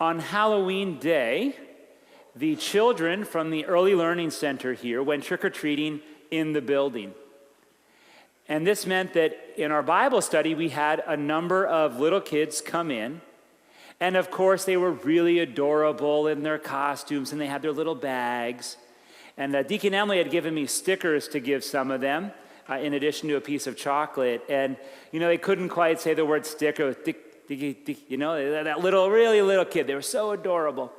On Halloween Day, the children from the Early Learning Center here went trick-or-treating in the building. And this meant that in our Bible study, we had a number of little kids come in. And of course, they were really adorable in their costumes, and they had their little bags. And Deacon Emily had given me stickers to give some of them, in addition to a piece of chocolate. And, they couldn't quite say the word sticker, that really little kid. They were so adorable.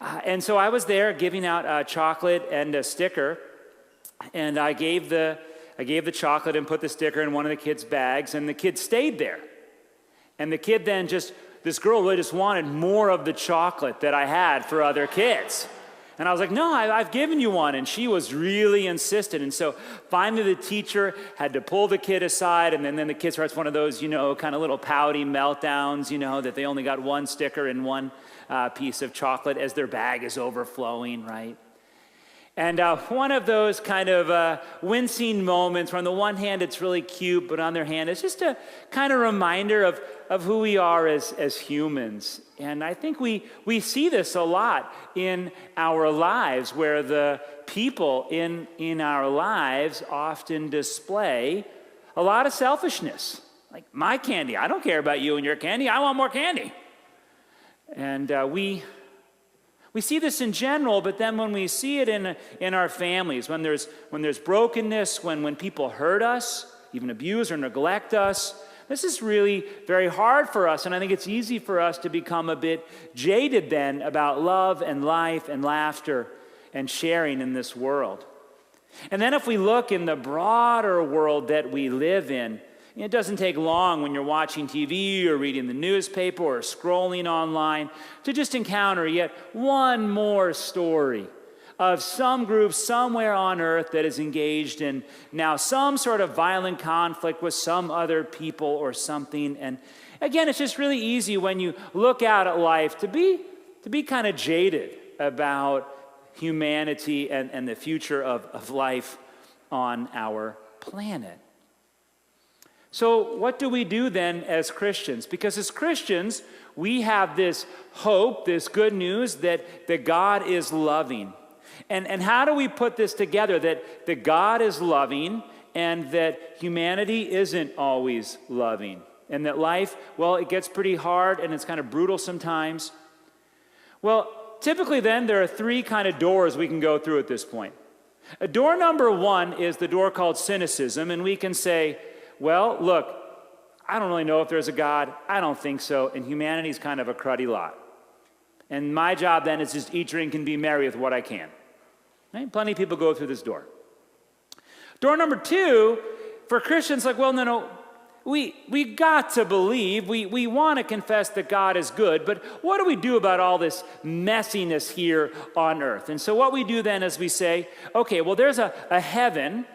And so I was there giving out chocolate and a sticker, and I gave the chocolate and put the sticker in one of the kids' bags, and the kid stayed there. And the kid then this girl really just wanted more of the chocolate that I had for other kids. And I was like, no, I've given you one. And she was really insistent. And so finally the teacher had to pull the kid aside, and then the kid starts one of those, kind of little pouty meltdowns, that they only got one sticker and one piece of chocolate as their bag is overflowing, right? And one of those kind of wincing moments where on the one hand it's really cute, but on the other hand it's just a kind of reminder of who we are as humans. And I think we see this a lot in our lives, where the people in our lives often display a lot of selfishness. Like, my candy, I don't care about you and your candy, I want more candy. And we see this in general, but then when we see it in our families, when there's brokenness, when people hurt us, even abuse or neglect us, this is really very hard for us, and I think it's easy for us to become a bit jaded then about love and life and laughter and sharing in this world. And then if we look in the broader world that we live in, it doesn't take long when you're watching TV or reading the newspaper or scrolling online to just encounter yet one more story of some group somewhere on earth that is engaged in now some sort of violent conflict with some other people or something. And again, it's just really easy when you look out at life to be kind of jaded about humanity and the future of life on our planet. So what do we do then as Christians? Because as Christians, we have this hope, this good news that God is loving. And how do we put this together, that God is loving and that humanity isn't always loving? And that life, well, it gets pretty hard and it's kind of brutal sometimes. Well, typically then there are three kind of doors we can go through at this point. Door number one is the door called cynicism, and we can say, well, look, I don't really know if there's a God. I don't think so. And humanity's kind of a cruddy lot. And my job then is just eat, drink, and be merry with what I can. Right? Plenty of people go through this door. Door number two, for Christians, like, well, no, we got to believe. We want to confess that God is good. But what do we do about all this messiness here on earth? And so what we do then is we say, okay, well, there's a heaven.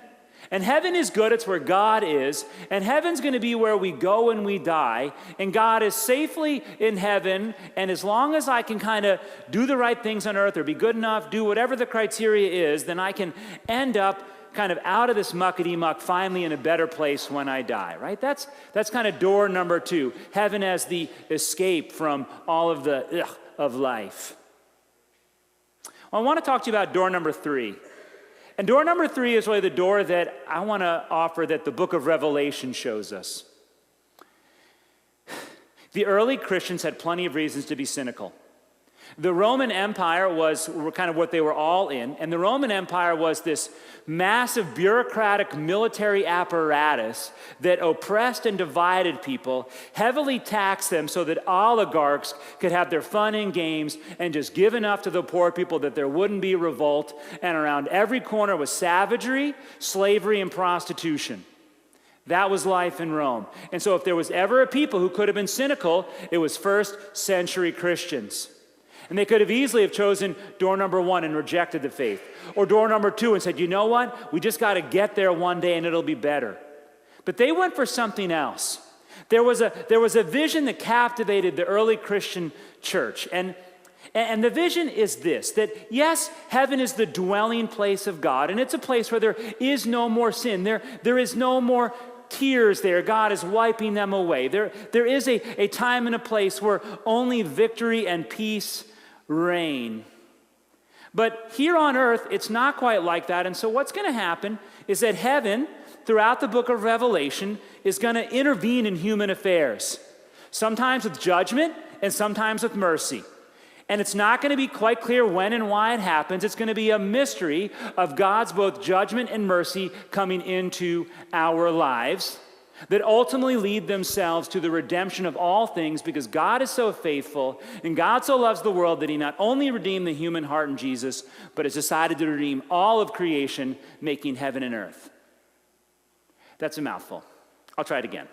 And heaven is good, it's where God is, and heaven's going to be where we go when we die, and God is safely in heaven, and as long as I can kind of do the right things on earth or be good enough, do whatever the criteria is, then I can end up kind of out of this muckety-muck finally in a better place when I die, right? That's kind of door number two, heaven as the escape from all of the ugh of life. Well, I want to talk to you about door number three. And door number three is really the door that I want to offer that the book of Revelation shows us. The early Christians had plenty of reasons to be cynical. The Roman Empire was kind of what they were all in, and the Roman Empire was this massive bureaucratic military apparatus that oppressed and divided people, heavily taxed them so that oligarchs could have their fun and games and just give enough to the poor people that there wouldn't be revolt, and around every corner was savagery, slavery, and prostitution. That was life in Rome. And so if there was ever a people who could have been cynical, it was first century Christians. And they could have easily have chosen door number one and rejected the faith. Or door number two and said, you know what? We just got to get there one day and it'll be better. But they went for something else. There was a vision that captivated the early Christian church. And the vision is this, that yes, heaven is the dwelling place of God. And it's a place where there is no more sin. There is no more tears there. God is wiping them away. There is a time and a place where only victory and peace reign. But here on earth, it's not quite like that. And so what's going to happen is that heaven, throughout the book of Revelation, is going to intervene in human affairs, sometimes with judgment and sometimes with mercy. And it's not going to be quite clear when and why it happens. It's going to be a mystery of God's both judgment and mercy coming into our lives that ultimately lead themselves to the redemption of all things, because God is so faithful and God so loves the world that he not only redeemed the human heart in Jesus, but has decided to redeem all of creation, making heaven and earth. That's a mouthful. I'll try it again.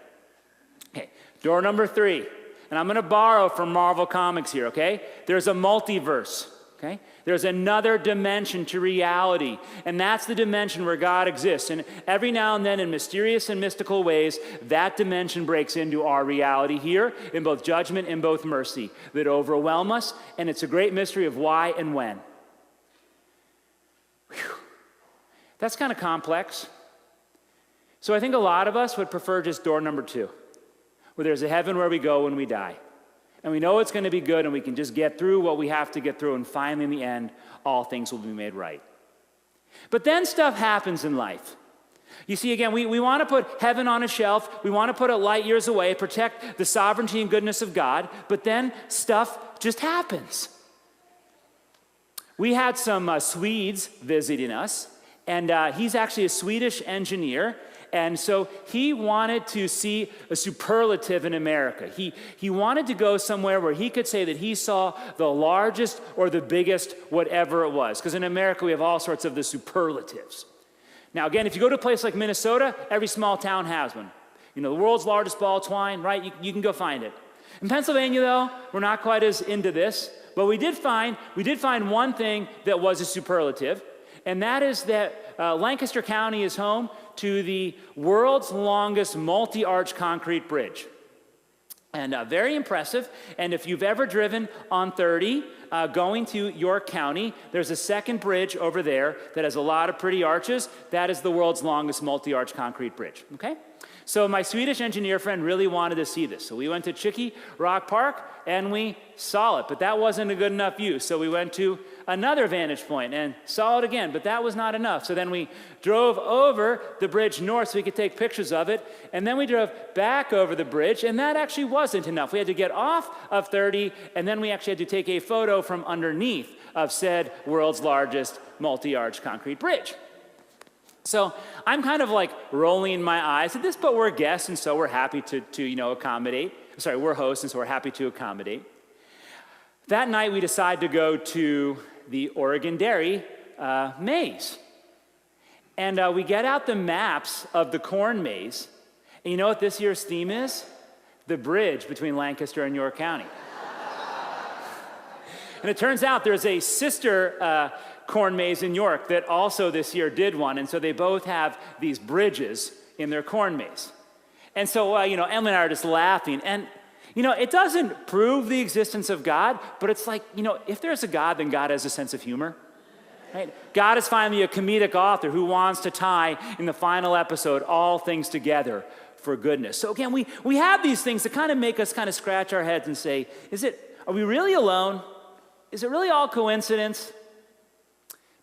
Okay, door number 3. And I'm going to borrow from Marvel Comics here, okay? There's a multiverse, okay? There's another dimension to reality, and that's the dimension where God exists. And every now and then, in mysterious and mystical ways, that dimension breaks into our reality here in both judgment and both mercy that overwhelm us, and it's a great mystery of why and when. Whew. That's kind of complex. So I think a lot of us would prefer just door number 2. Where there's a heaven where we go when we die. And we know it's going to be good, and we can just get through what we have to get through, and finally in the end, all things will be made right. But then stuff happens in life. You see, again, we want to put heaven on a shelf. We want to put it light years away, protect the sovereignty and goodness of God, but then stuff just happens. We had some Swedes visiting us, and he's actually a Swedish engineer. And so he wanted to see a superlative in America. He wanted to go somewhere where he could say that he saw the largest or the biggest, whatever it was. Because in America, we have all sorts of the superlatives. Now, again, if you go to a place like Minnesota, every small town has one. You know, the world's largest ball of twine, right? You can go find it. In Pennsylvania, though, we're not quite as into this. But we did find one thing that was a superlative. And that is that Lancaster County is home to the world's longest multi-arch concrete bridge. And very impressive. And if you've ever driven on 30 going to York County, there's a second bridge over there that has a lot of pretty arches. That is the world's longest multi-arch concrete bridge, okay? So my Swedish engineer friend really wanted to see this. So we went to Chicky Rock Park and we saw it, but that wasn't a good enough view. So we went to another vantage point and saw it again, but that was not enough. So then we drove over the bridge north so we could take pictures of it. And then we drove back over the bridge, and that actually wasn't enough. We had to get off of 30, and then we actually had to take a photo from underneath of said world's largest multi-arch concrete bridge. So I'm kind of like rolling my eyes at this, but we're guests, and so we're happy to accommodate. Sorry, we're hosts, and so we're happy to accommodate. That night, we decided to go to the Oregon Dairy maze. And we get out the maps of the corn maze, and you know what this year's theme is? The bridge between Lancaster and York County. And it turns out there's a sister corn maze in York that also this year did one, and so they both have these bridges in their corn maze. And so, Emily and I are just laughing, and, it doesn't prove the existence of God, but it's like, if there's a God, then God has a sense of humor, right? God is finally a comedic author who wants to tie, in the final episode, all things together for goodness. So again, we have these things that kind of make us kind of scratch our heads and say, are we really alone? Is it really all coincidence?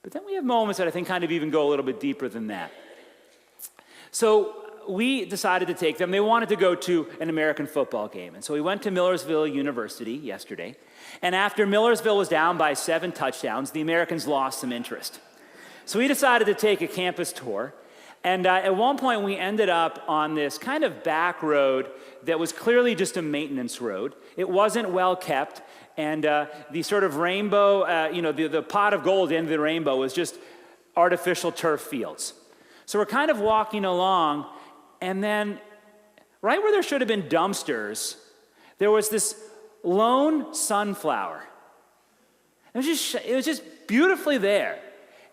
But then we have moments that I think kind of even go a little bit deeper than that. So we decided to take them. They wanted to go to an American football game. And so we went to Millersville University yesterday. And after Millersville was down by 7 touchdowns, the Americans lost some interest. So we decided to take a campus tour. And at one point, we ended up on this kind of back road that was clearly just a maintenance road. It wasn't well kept. And the sort of rainbow, the pot of gold in the rainbow was just artificial turf fields. So we're kind of walking along, and then right where there should have been dumpsters, there was this lone sunflower. It was just beautifully there.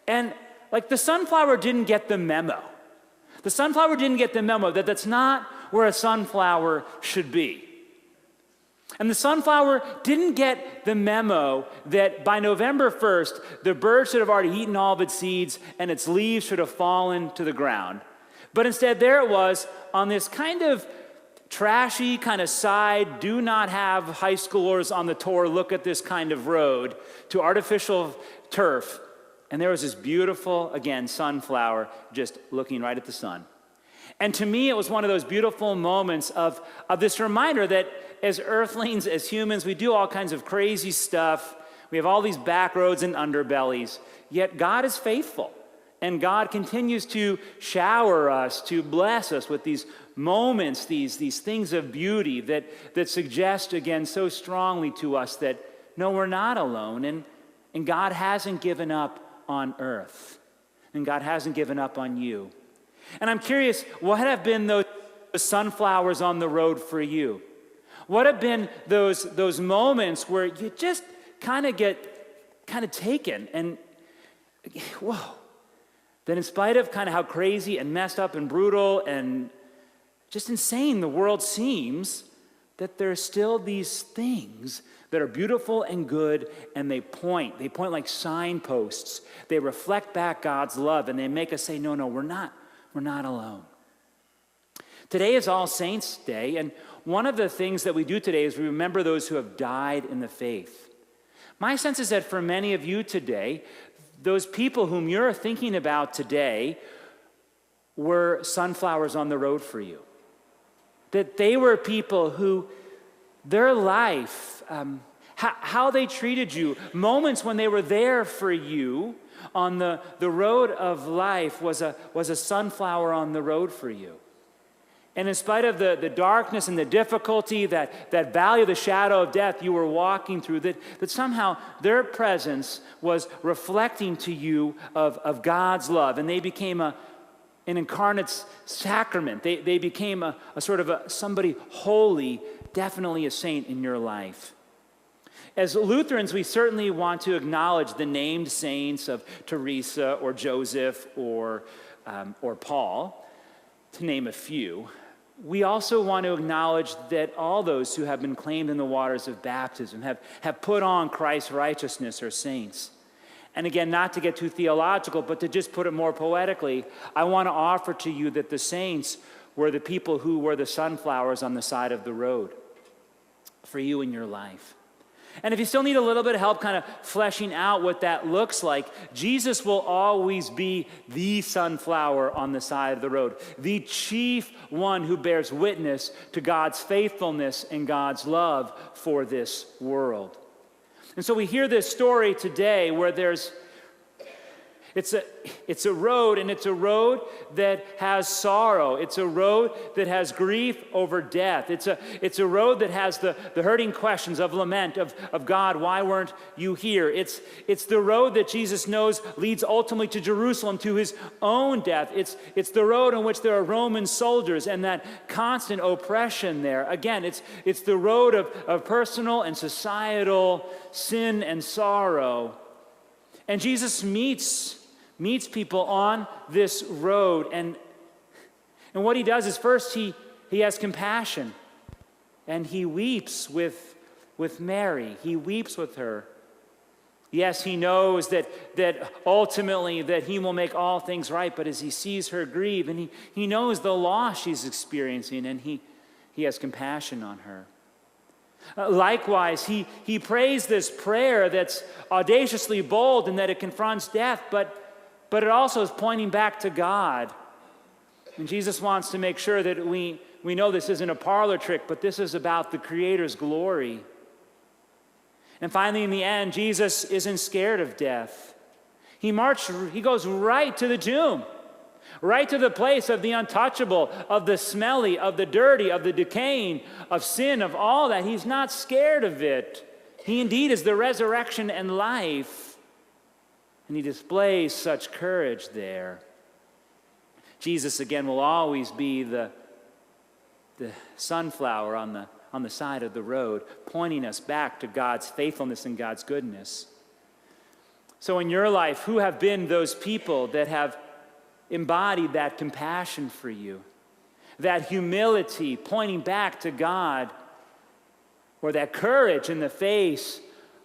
And like the sunflower didn't get the memo. The sunflower didn't get the memo that that's not where a sunflower should be. And the sunflower didn't get the memo that by November 1st, the bird should have already eaten all of its seeds and its leaves should have fallen to the ground. But instead, there it was on this kind of trashy kind of side, do not have high schoolers on the tour look at this kind of road, to artificial turf. And there was this beautiful, again, sunflower just looking right at the sun. And to me, it was one of those beautiful moments of this reminder that as earthlings, as humans, we do all kinds of crazy stuff. We have all these back roads and underbellies. Yet God is faithful. And God continues to shower us, to bless us with these moments, these things of beauty that suggest, again, so strongly to us that, no, we're not alone. And God hasn't given up on earth. And God hasn't given up on you. And I'm curious, what have been those sunflowers on the road for you? What have been those moments where you just kind of get taken and, whoa. That in spite of kind of how crazy and messed up and brutal and just insane the world seems, that there are still these things that are beautiful and good, and they point like signposts. They reflect back God's love, and they make us say, no, we're not alone. Today is All Saints' Day, and one of the things that we do today is we remember those who have died in the faith. My sense is that for many of you today, those people whom you're thinking about today were sunflowers on the road for you. That they were people who, their life, how they treated you, moments when they were there for you on the road of life was a sunflower on the road for you. And in spite of the darkness and the difficulty, that valley of the shadow of death you were walking through, that somehow their presence was reflecting to you of God's love. And they became an incarnate sacrament. They became a sort of somebody holy, definitely a saint in your life. As Lutherans, we certainly want to acknowledge the named saints of Teresa or Joseph or Paul, to name a few. We also want to acknowledge that all those who have been claimed in the waters of baptism have put on Christ's righteousness are saints. And again, not to get too theological, but to just put it more poetically, I want to offer to you that the saints were the people who were the sunflowers on the side of the road for you in your life. And if you still need a little bit of help kind of fleshing out what that looks like, Jesus will always be the sunflower on the side of the road, the chief one who bears witness to God's faithfulness and God's love for this world. And so we hear this story today where it's a road, and it's a road that has sorrow. It's a road that has grief over death. It's a road that has the hurting questions of lament, of God, why weren't you here? It's the road that Jesus knows leads ultimately to Jerusalem, to his own death. It's the road in which there are Roman soldiers and that constant oppression there. Again, it's the road of personal and societal sin and sorrow. And Jesus meets people on this road. And what he does is first he has compassion. And he weeps with Mary. He weeps with her. Yes, he knows that ultimately that he will make all things right. But as he sees her grieve, and he knows the loss she's experiencing, and he has compassion on her. Likewise, he prays this prayer that's audaciously bold in that it confronts death, but it also is pointing back to God. And Jesus wants to make sure that we know this isn't a parlor trick, but this is about the Creator's glory. And finally, in the end, Jesus isn't scared of death. He goes right to the tomb, right to the place of the untouchable, of the smelly, of the dirty, of the decaying, of sin, of all that. He's not scared of it. He indeed is the resurrection and life. And he displays such courage there. Jesus, again, will always be the sunflower on the side of the road, pointing us back to God's faithfulness and God's goodness. So in your life, who have been those people that have embodied that compassion for you, that humility pointing back to God, or that courage in the face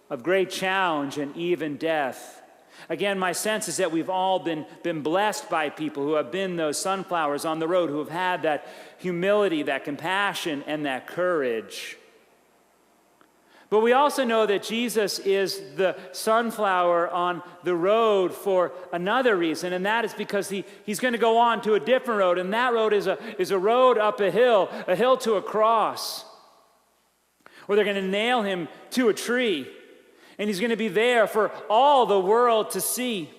of great challenge and even death? Again, my sense is that we've all been blessed by people who have been those sunflowers on the road, who have had that humility, that compassion, and that courage. But we also know that Jesus is the sunflower on the road for another reason, and that is because he's going to go on to a different road, and that road is a road up a hill to a cross, where they're going to nail him to a tree, and he's going to be there for all the world to see,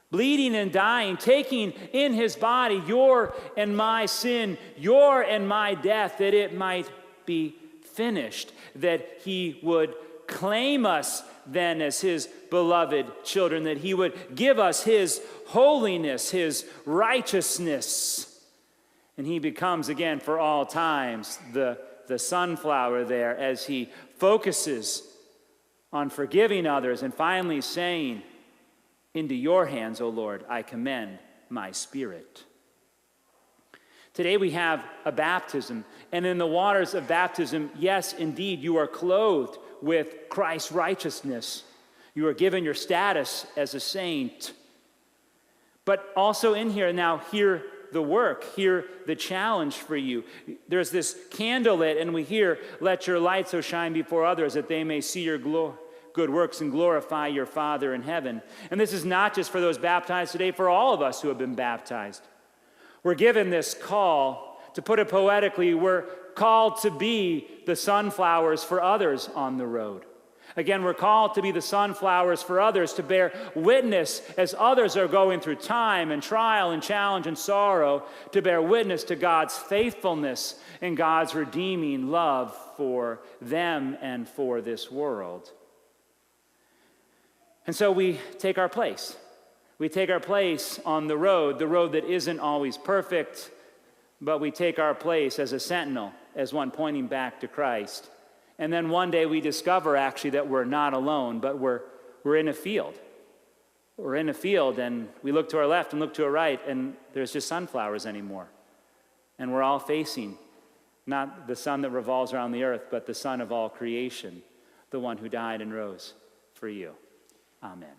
bleeding and dying, taking in his body your and my sin, your and my death, that it might be finished, that he would claim us then as his beloved children, that he would give us his holiness, his righteousness. And he becomes again for all times the sunflower there, as he focuses on forgiving others and finally saying, "Into your hands, O Lord, I commend my spirit." Today we have a baptism, and in the waters of baptism, yes, indeed, you are clothed with Christ's righteousness. You are given your status as a saint. But also in here now, hear the work, hear the challenge for you. There's this candle lit, and we hear, "Let your light so shine before others that they may see your good works and glorify your Father in heaven." And this is not just for those baptized today, for all of us who have been baptized. We're given this call. To put it poetically, we're called to be the sunflowers for others on the road. Again, we're called to be the sunflowers for others, to bear witness as others are going through time and trial and challenge and sorrow, to bear witness to God's faithfulness and God's redeeming love for them and for this world. And so we take our place. We take our place on the road that isn't always perfect, but we take our place as a sentinel, as one pointing back to Christ. And then one day we discover actually that we're not alone, but we're in a field. We're in a field, and we look to our left and look to our right, and there's just sunflowers anymore. And we're all facing not the sun that revolves around the earth, but the Son of all creation, the one who died and rose for you. Amen.